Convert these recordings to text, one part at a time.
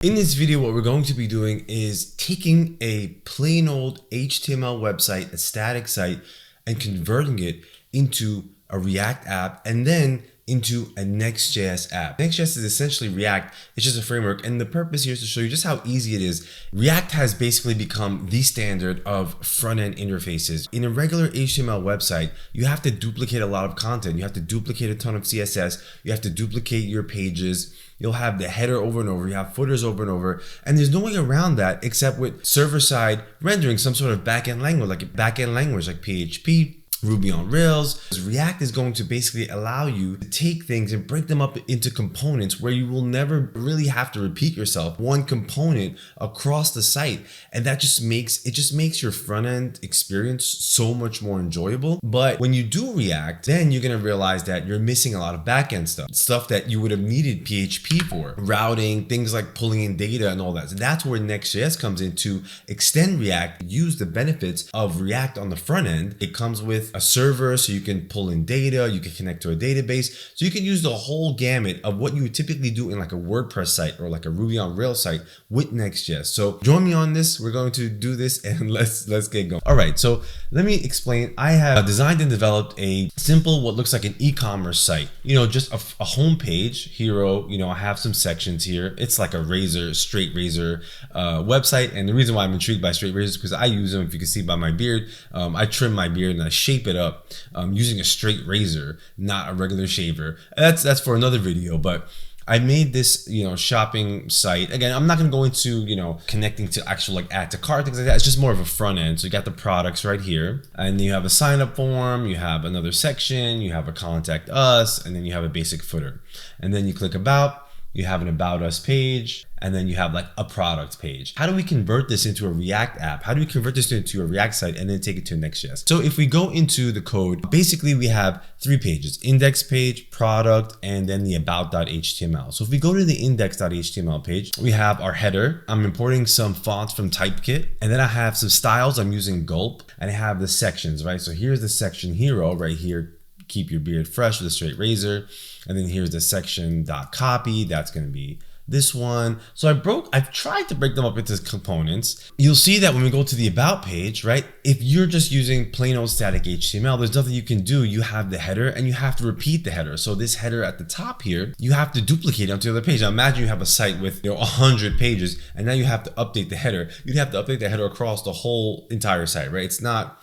In this video, what we're going to be doing is taking a plain old HTML website, a static site, and converting it into a React app and then into a NextJS app. NextJS is essentially React. It's just a framework, and the purpose here is to show you just how easy it is. React has basically become the standard of front-end interfaces. In a regular HTML website, you have to duplicate a lot of content. You have to duplicate a ton of CSS. You have to duplicate your pages. You'll have the header over and over, you have footers over and over, and there's no way around that except with server-side rendering, some sort of back-end language like PHP, Ruby on Rails. React is going to basically allow you to take things and break them up into components where you will never really have to repeat yourself, one component across the site. And that just makes your front end experience so much more enjoyable. But when you do React, then you're gonna realize that you're missing a lot of backend stuff that you would have needed PHP for, routing, things like pulling in data and all that. So that's where Next.js comes in to extend React, use the benefits of React on the front end. It comes with a server, so you can pull in data, you can connect to a database, so you can use the whole gamut of what you would typically do in like a WordPress site or like a Ruby on Rails site with Next.js. So join me on this. We're going to do this and let's get going. All right, so let me explain. I have designed and developed a simple, what looks like an e-commerce site. Just a home page, hero. I have some sections here. It's like a straight razor website, and the reason why I'm intrigued by straight razors is because I use them. If you can see by my beard, I trim my beard and I shape it up using a straight razor, not a regular shaver. That's for another video, but I made this, shopping site. Again, I'm not going to go into, connecting to actual like add to cart, things like that. It's just more of a front end. So you got the products right here, and you have a sign up form, you have another section, you have a contact us, and then you have a basic footer. And then you click about, you have an about us page, and then you have like a product page. How do we convert this into a React app? How do we convert this into a React site and then take it to Next.js? So if we go into the code, basically we have 3 pages: index page, product, and then the about.html. So if we go to the index.html page, we have our header. I'm importing some fonts from Typekit, and then I have some styles. I'm using Gulp, and I have the sections, right? So here's the section hero right here. Keep your beard fresh with a straight razor. And then here's the section .copy. That's going to be this one. So I've tried to break them up into components. You'll see that when we go to the about page, right? If you're just using plain old static HTML, there's nothing you can do. You have the header and you have to repeat the header. So this header at the top here, you have to duplicate it onto the other page. Now imagine you have a site with 100 pages and now you have to update the header. You'd have to update the header across the whole entire site, right? It's not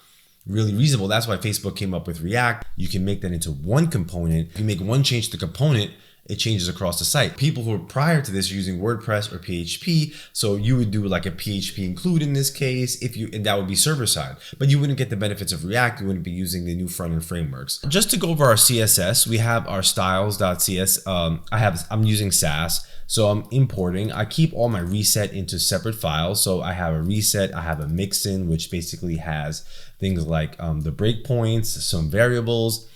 really reasonable. That's why Facebook came up with React. You can make that into one component. If you make one change to the component, it changes across the site. People who were prior to this are using WordPress or PHP, so you would do like a PHP include in this case, and that would be server side. But you wouldn't get the benefits of React. You wouldn't be using the new front end frameworks. Just to go over our CSS, we have our styles.cs. I'm using Sass. So I'm importing. I keep all my reset into separate files. So I have a reset, I have a mixin, which basically has things like the breakpoints, some variables.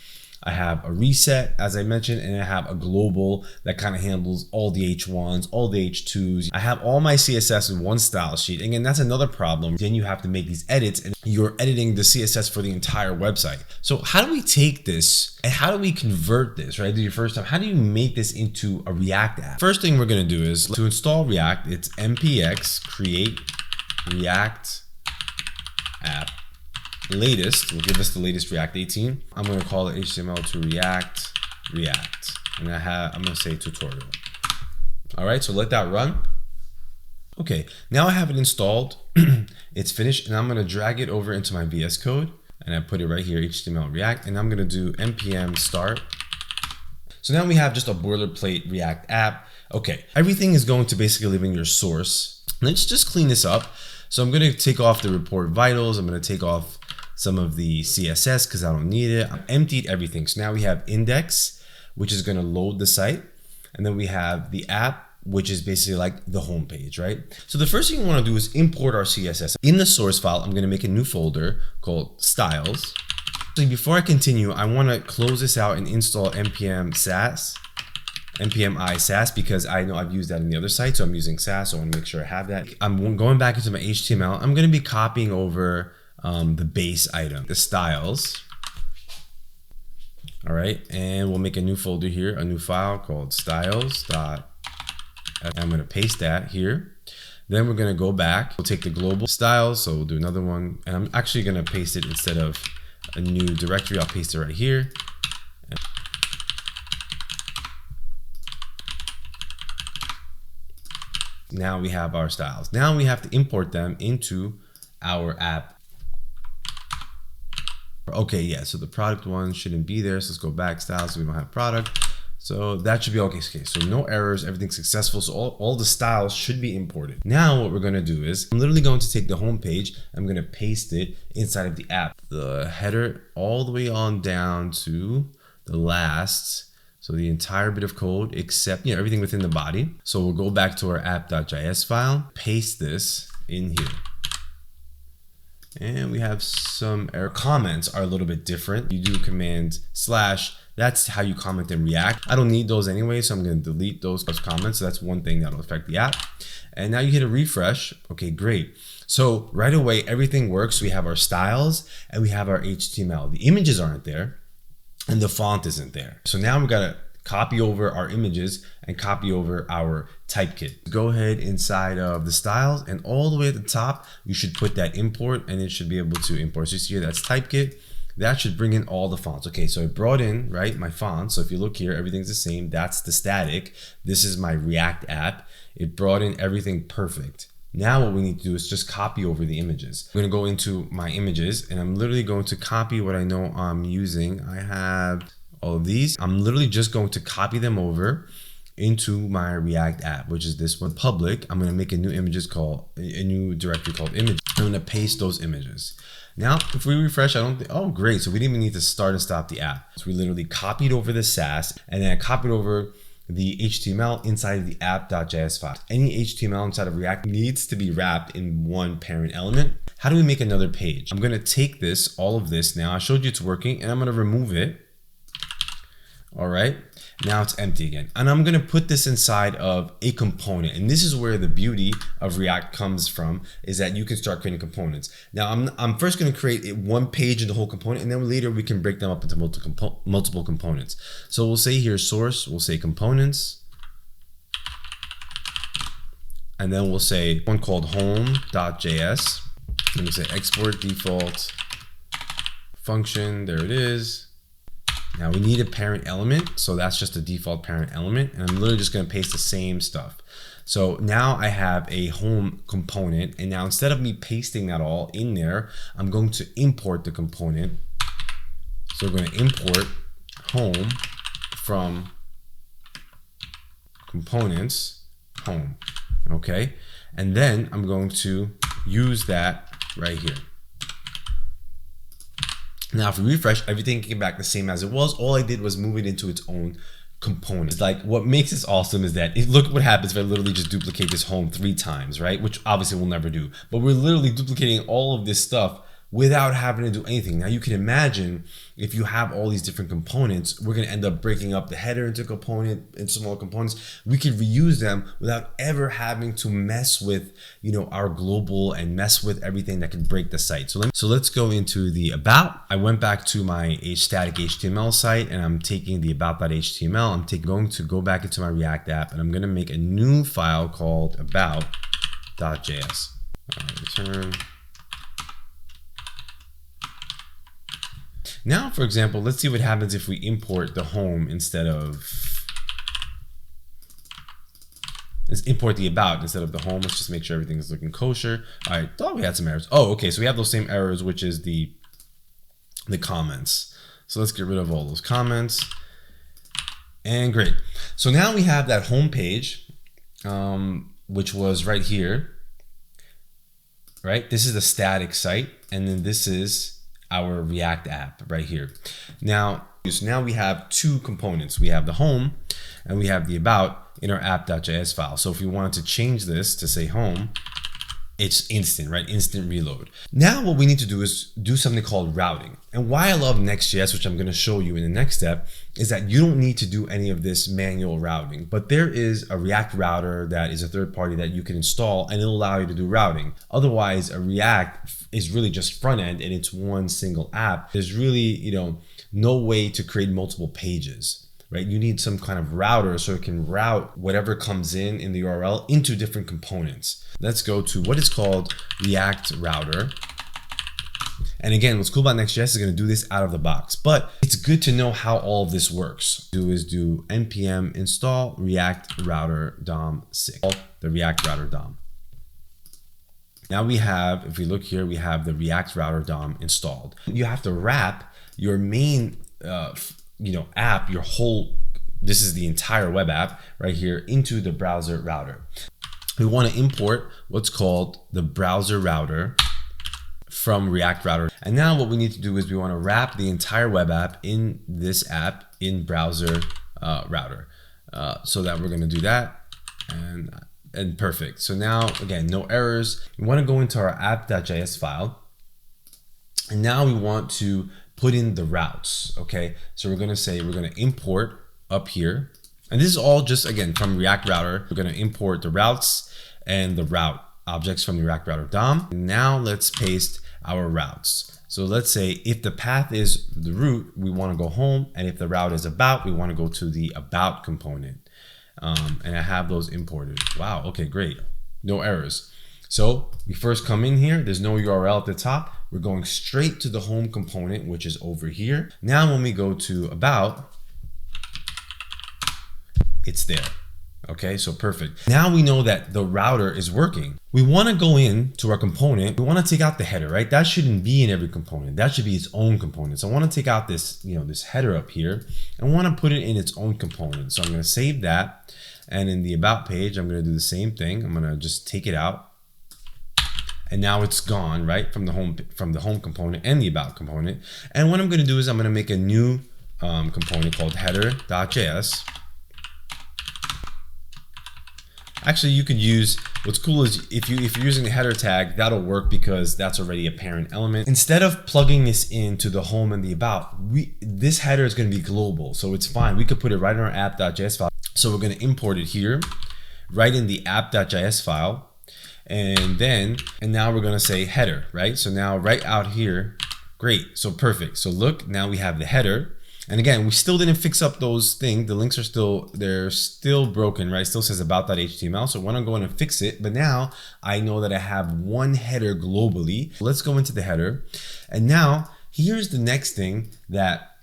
I have a reset, as I mentioned, and I have a global that kind of handles all the H1s, all the H2s. I have all my CSS in one style sheet. Again, that's another problem. Then you have to make these edits and you're editing the CSS for the entire website. So how do we take this and how do we convert this, right? Do your first time, how do you make this into a React app? First thing we're gonna do is to install React, it's npx create React app. Latest will give us the latest React 18. I'm going to call it HTML to React, and I'm going to say tutorial. All right, so let that run. Okay, now I have it installed. It's finished, and I'm going to drag it over into my VS Code, and I put it right here, HTML React, and I'm going to do npm start. So now we have just a boilerplate React app. Okay, everything is going to basically live in your source. Let's just clean this up. So I'm going to take off the report vitals. I'm going to take off some of the CSS because I don't need it. I've emptied everything. So now we have index, which is going to load the site. And then we have the app, which is basically like the home page, right? So the first thing we want to do is import our CSS. In the source file, I'm going to make a new folder called styles. So before I continue, I want to close this out and install npm i Sass, because I know I've used that in the other site. So I'm using Sass, so I want to make sure I have that. I'm going back into my HTML. I'm going to be copying over the base item, the styles. All right, and we'll make a new folder here, a new file called styles.html. I'm going to paste that here. Then we're going to go back. We'll take the global styles. So we'll do another one. And I'm actually going to paste it instead of a new directory. I'll paste it right here. Now we have our styles. Now we have to import them into our app. Okay, yeah, so the product one shouldn't be there. So let's go back, styles, so we don't have product. So that should be okay. Okay, so no errors, everything's successful. So all the styles should be imported. Now what we're gonna do is, I'm literally going to take the home page, I'm gonna paste it inside of the app. The header all the way on down to the last. So the entire bit of code except everything within the body. So we'll go back to our app.js file, paste this in here. And we have some error. Comments are a little bit different. You do command /. That's how you comment in React. I don't need those anyway, so I'm going to delete those comments. So that's one thing that'll affect the app. And now you hit a refresh. Okay, great. So right away, everything works. We have our styles and we have our HTML. The images aren't there and the font isn't there. So now we've got to copy over our images and copy over our type kit. Go ahead inside of the styles and all the way at the top, you should put that import and it should be able to import. So you see here, that's type kit. That should bring in all the fonts. Okay, so it brought in, right, my fonts. So if you look here, everything's the same. That's the static. This is my React app. It brought in everything perfect. Now what we need to do is just copy over the images. I'm gonna go into my images and I'm literally going to copy what I know I'm using. I have all of these. I'm literally just going to copy them over into my React app, which is this one, public. I'm gonna make a new new directory called image. I'm gonna paste those images. Now, if we refresh, oh great, so we didn't even need to start and stop the app. So we literally copied over the Sass and then I copied over the HTML inside of the app.js file. Any HTML inside of React needs to be wrapped in one parent element. How do we make another page? I'm gonna take this, all of this now, I showed you it's working and I'm gonna remove it. All right, now it's empty again. And I'm gonna put this inside of a component. And this is where the beauty of React comes from, is that you can start creating components. Now I'm first gonna create one page in the whole component and then later we can break them up into multiple components. So we'll say here source, we'll say components. And then we'll say one called home.js. And we'll say export default function, there it is. Now we need a parent element, so that's just a default parent element, and I'm literally just going to paste the same stuff. So now I have a home component, and now instead of me pasting that all in there, I'm going to import the component. So we're going to import home from components home, okay? And then I'm going to use that right here. Now, if we refresh, everything came back the same as it was. All I did was move it into its own component. Like, what makes this awesome is that look what happens if I literally just duplicate this home 3 times, right? Which obviously we'll never do. But we're literally duplicating all of this stuff without having to do anything. Now you can imagine if you have all these different components, we're gonna end up breaking up the header into smaller components. We could reuse them without ever having to mess with, our global and mess with everything that can break the site. So let's go into the about. I went back to my static HTML site and I'm taking the about.html. I'm going to go back into my React app and I'm gonna make a new file called about.js. Return. Now, for example, let's see what happens if we import the home instead of, let's import the about instead of the home. Let's just make sure everything is looking kosher. All right, thought we had some errors. Oh, okay, so we have those same errors, which is the comments. So let's get rid of all those comments. And great. So now we have that home page, which was right here, right? This is the static site, and then this is our React app right here. Now we have 2 components. We have the home and we have the about in our app.js file. So if we wanted to change this to say home, it's instant, right? Instant reload. Now what we need to do is do something called routing. And why I love NextJS, which I'm going to show you in the next step, is that you don't need to do any of this manual routing, but there is a React router that is a third party that you can install and it'll allow you to do routing. Otherwise, a React is really just front end and it's one single app. There's really, no way to create multiple pages. right? You need some kind of router so it can route whatever comes in the URL into different components. Let's go to what is called React Router. And again, what's cool about NextJS is going to do this out of the box, but it's good to know how all of this works. Do npm install react router dom 6, the React Router DOM. Now we have, if we look here, we have the React Router DOM installed. You have to wrap your main, app, your whole, this is the entire web app right here, into the browser router. We want to import what's called the browser router from React Router. And now what we need to do is we want to wrap the entire web app in this app in browser router. So that we're going to do that, and perfect. So now again, no errors. We want to go into our app.js file, and now we want to put in the routes. Okay, so we're going to import up here, and this is all just again from React Router. We're going to import the routes and the route objects from the React Router DOM. Now let's paste our routes. So let's say if the path is the root, we want to go home, and if the route is about, we want to go to the about component. And I have those imported. Wow, okay, great. No errors. So we first come in here, there's no URL at the top. We're going straight to the home component, which is over here. Now when we go to about, it's there. Okay, so perfect. Now we know that the router is working. We want to go in to our component. We want to take out the header, right? That shouldn't be in every component. That should be its own component. So I want to take out this, this header up here. I want to put it in its own component. So I'm going to save that. And in the about page, I'm going to do the same thing. I'm going to just take it out. And now it's gone, right? From the home component and the about component. And what I'm going to do is I'm going to make a new component called header.js. Actually, you could use, what's cool is if you're using the header tag, that'll work because that's already a parent element. Instead of plugging this into the home and the about, this header is going to be global, so it's fine. We could put it right in our app.js file. So we're going to import it here, right in the app.js file, and now we're going to say header, right? So now right out here, great, so perfect. So look, now we have the header. And again, we still didn't fix up those things. The links are they're still broken, right? It still says about.html. So I want to go in and fix it. But now I know that I have one header globally. Let's go into the header. And now here's the next thing that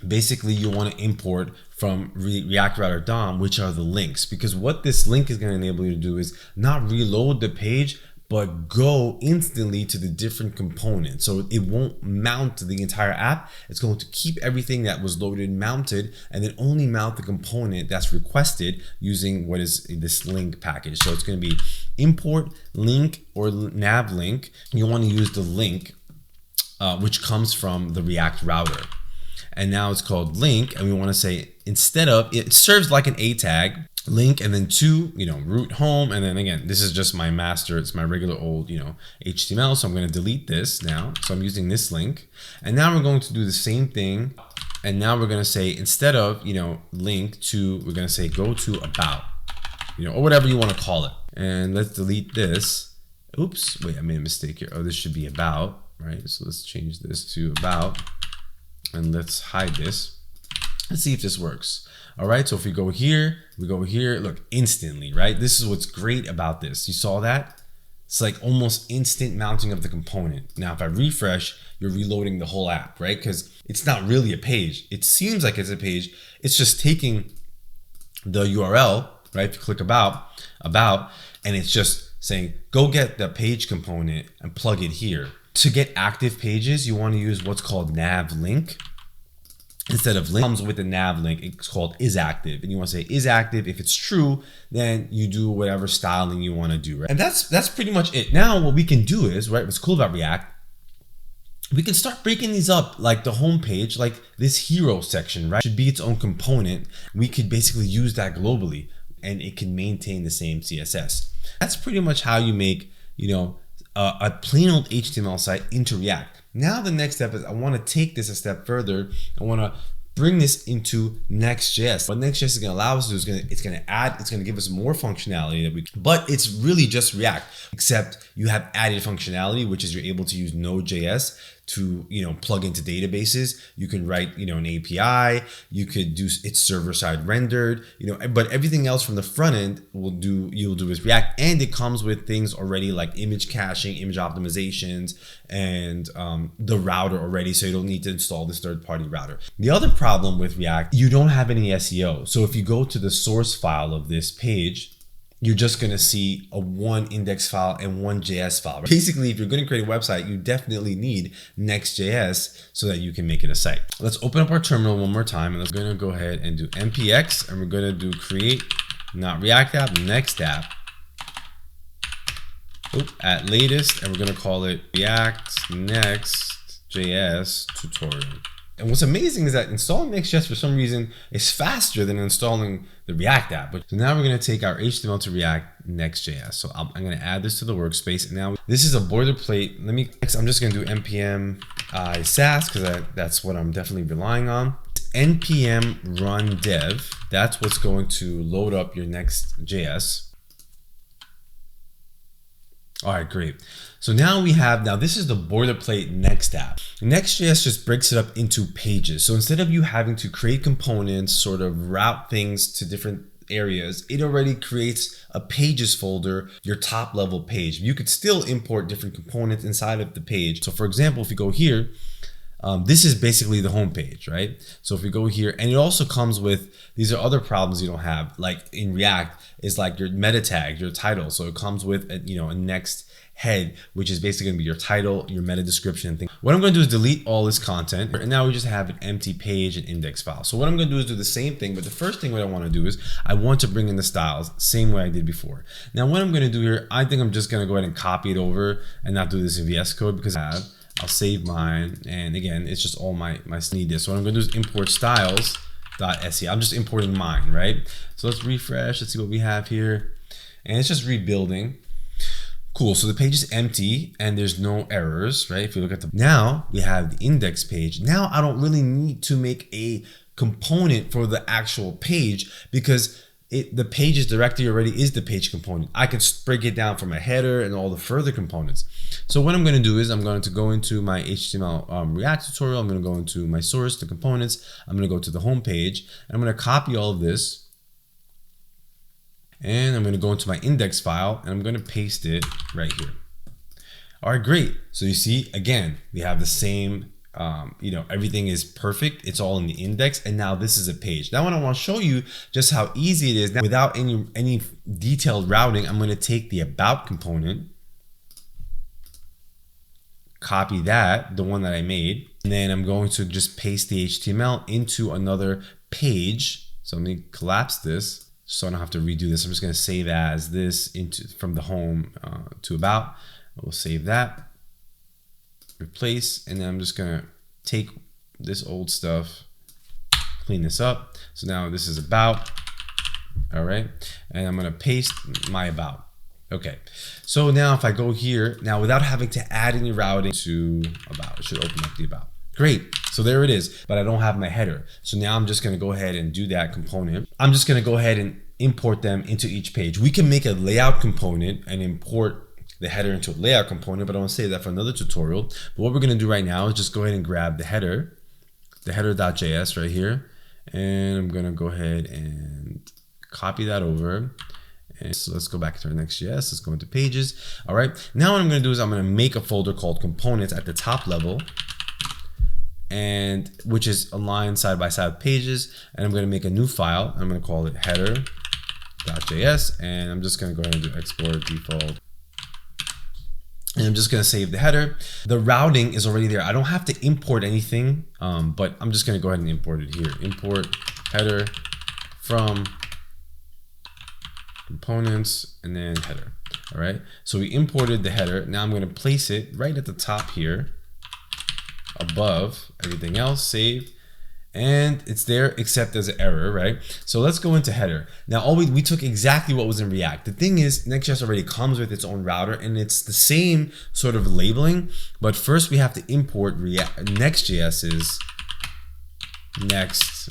basically you want to import from React Router DOM, which are the links. Because what this link is going to enable you to do is not reload the page, but go instantly to the different components. So it won't mount the entire app. It's going to keep everything that was loaded mounted, and then only mount the component that's requested using what is this link package. So it's going to be import link or nav link. You want to use the link, which comes from the React Router. And now it's called link, and we want to say, instead of, it serves like an A tag, link, and then to, root home. And then again, this is just my master. It's my regular old, HTML. So I'm going to delete this now. So I'm using this link. And now we're going to do the same thing. And now we're going to say, instead of, link to, we're going to say go to about, or whatever you want to call it. And let's delete this. Oops, wait, I made a mistake here. Oh, this should be about, right? So let's change this to about, and let's hide this. Let's see if this works. All right, so if we go here, look, instantly, right? This is what's great about this. You saw that? It's like almost instant mounting of the component. Now, if I refresh, you're reloading the whole app, right? Because it's not really a page. It seems like it's a page. It's just taking the URL, right? If you click about, and it's just saying, go get the page component and plug it here. To get active pages, you want to use what's called nav link. Instead of link, comes with a nav link, it's called isActive. And you want to say isActive. If it's true, then you do whatever styling you want to do, right? And that's pretty much it. Now what we can do is, right, what's cool about React, we can start breaking these up, like the home page, like this hero section, right? Should be its own component. We could basically use that globally, and it can maintain the same CSS. That's pretty much how you make, a plain old HTML site into React. Now the next step is I want to take this a step further. I want to bring this into NextJS. What NextJS is going to allow us to do is it's going to give us more functionality but it's really just React, except you have added functionality, which is you're able to use Node.js to, plug into databases. You can write, an API. You could do it server side rendered, but everything else from the front end you'll do with React, and it comes with things already like image caching, image optimizations, and the router already, so you don't need to install this third-party router. The other problem with React, you don't have any SEO. So if you go to the source file of this page, you're just going to see a one index file and one JS file. Basically, if you're going to create a website, you definitely need NextJS so that you can make it a site. Let's open up our terminal one more time, and we're going to go ahead and do npx, and we're going to do create, not React app, next app. At latest, and we're going to call it React Next.js tutorial. And what's amazing is that installing Next.js for some reason is faster than installing the React app. So now we're going to take our HTML to React Next.js. So I'm going to add this to the workspace. And now this is a boilerplate. I'm just going to do npm sass because that's what I'm definitely relying on. npm run dev. That's what's going to load up your Next.js. All right, great. So now this is the boilerplate Next app. Next.js just breaks it up into pages. So instead of you having to create components, sort of route things to different areas, it already creates a pages folder, your top level page. You could still import different components inside of the page. So for example, if you go here, this is basically the home page, right? So if we go here, and it also comes with, these are other problems you don't have, like in React, is like your meta tag, your title. So it comes with a next head, which is basically gonna be your title, your meta description and things. What I'm gonna do is delete all this content, and now we just have an empty page and index file. So what I'm gonna do is do the same thing, but the first thing what I wanna do is I want to bring in the styles, same way I did before. Now what I'm gonna do here, I think I'm just gonna go ahead and copy it over and not do this in VS Code because I'll save mine, and again, it's just all my need is. So what I'm gonna do is import styles.se. I'm just importing mine, right? So let's refresh, let's see what we have here. And it's just rebuilding. Cool, so the page is empty and there's no errors, right? If you look at now we have the index page. Now I don't really need to make a component for the actual page because the pages directory already is the page component. I can break it down from a header and all the further components. So what I'm going to do is I'm going to go into my HTML React tutorial. I'm going to go into my source, the components. I'm going to go to the home page, and I'm going to copy all of this. And I'm going to go into my index file, and I'm going to paste it right here. All right, great. So you see, again, we have the same, everything is perfect. It's all in the index. And now this is a page. Now, what I want to show you just how easy it is now without any detailed routing. I'm going to take the about component, copy that, the one that I made, and then I'm going to just paste the HTML into another page. So let me collapse this so I don't have to redo this. I'm just going to save as this from the home to about. We'll save that, replace, and then I'm just going to take this old stuff, clean this up. So now this is about, all right, and I'm going to paste my about. Okay, so now if I go here, now without having to add any routing to about, it should open up the about. Great, so there it is, but I don't have my header. So now I'm just gonna go ahead and do that component. I'm just gonna go ahead and import them into each page. We can make a layout component and import the header into a layout component, but I wanna save that for another tutorial. But what we're gonna do right now is just go ahead and grab the header.js right here. And I'm gonna go ahead and copy that over. And so let's go back to our Next.js. Let's go into pages. All right. Now what I'm going to do is I'm going to make a folder called components at the top level, and which is aligned side by side with pages. And I'm going to make a new file. I'm going to call it header.js, and I'm just going to go ahead and do export default. And I'm just going to save the header. The routing is already there. I don't have to import anything, but I'm just going to go ahead and import it here. Import header from components and then header. All right, so we imported the header. Now I'm going to place it right at the top here above everything else, save, and it's there except there's an error, right? So let's go into header. Now we took exactly what was in React. The thing is, Next.js already comes with its own router and it's the same sort of labeling, but first we have to import Next.js's next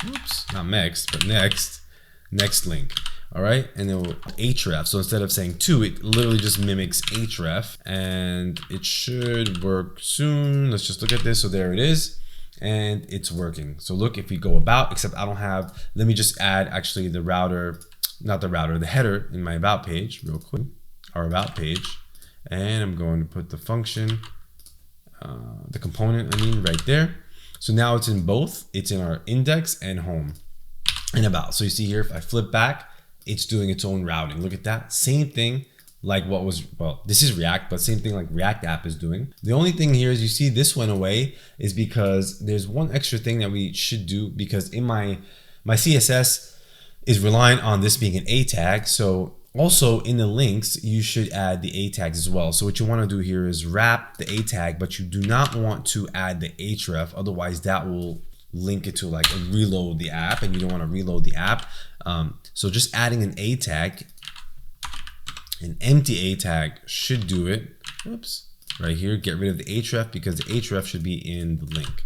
link. All right, and then href. So instead of saying to, it literally just mimics href, and it should work soon. Let's just look at this. So there it is, and it's working. So look, if we go about, except I don't have, let me just add actually the router, not the router, the header in my about page real quick, our about page. And I'm going to put the function, the component, right there. So now it's in both, it's in our index and home and about. So you see here, if I flip back, it's doing its own routing. Look at that, same thing like what was, well, this is React, but same thing like React app is doing. The only thing here is you see this went away is because there's one extra thing that we should do, because in my CSS is relying on this being an A tag. So also in the links, you should add the A tags as well. So what you want to do here is wrap the A tag, but you do not want to add the href. Otherwise that will link it to like reload the app, and you don't want to reload the app. So just adding an A tag, an empty A tag should do it. Whoops, right here, get rid of the href because the href should be in the link.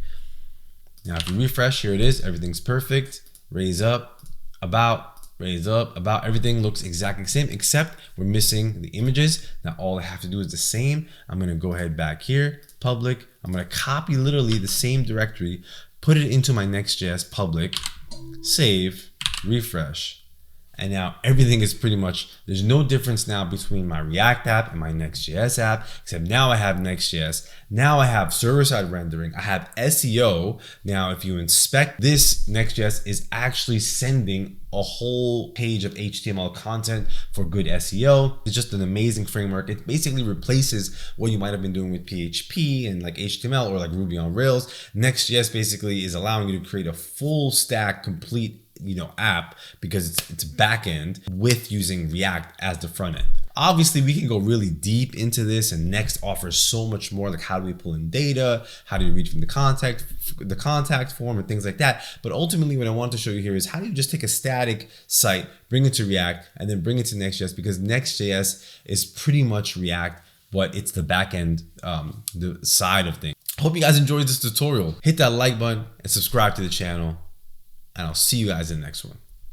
Now if you refresh, here it is, everything's perfect. Raise up, about, raise up, about, everything looks exactly the same, except we're missing the images. Now all I have to do is the same. I'm gonna go ahead back here, public. I'm gonna copy literally the same directory, put it into my NextJS public, save, refresh. And now everything is pretty much, there's no difference now between my React app and my NextJS app, except now I have NextJS. Now I have server-side rendering. I have SEO. Now, if you inspect this, NextJS is actually sending a whole page of HTML content for good SEO. It's just an amazing framework. It basically replaces what you might have been doing with PHP and like HTML or like Ruby on Rails. NextJS basically is allowing you to create a full stack, complete app, because it's back end with using React as the front end. Obviously, we can go really deep into this, and Next offers so much more, like how do we pull in data, how do you read from the contact form and things like that. But ultimately, what I want to show you here is how do you just take a static site, bring it to React, and then bring it to NextJS, because NextJS is pretty much React, but it's the back end, the side of things. Hope you guys enjoyed this tutorial. Hit that like button and subscribe to the channel, and I'll see you guys in the next one.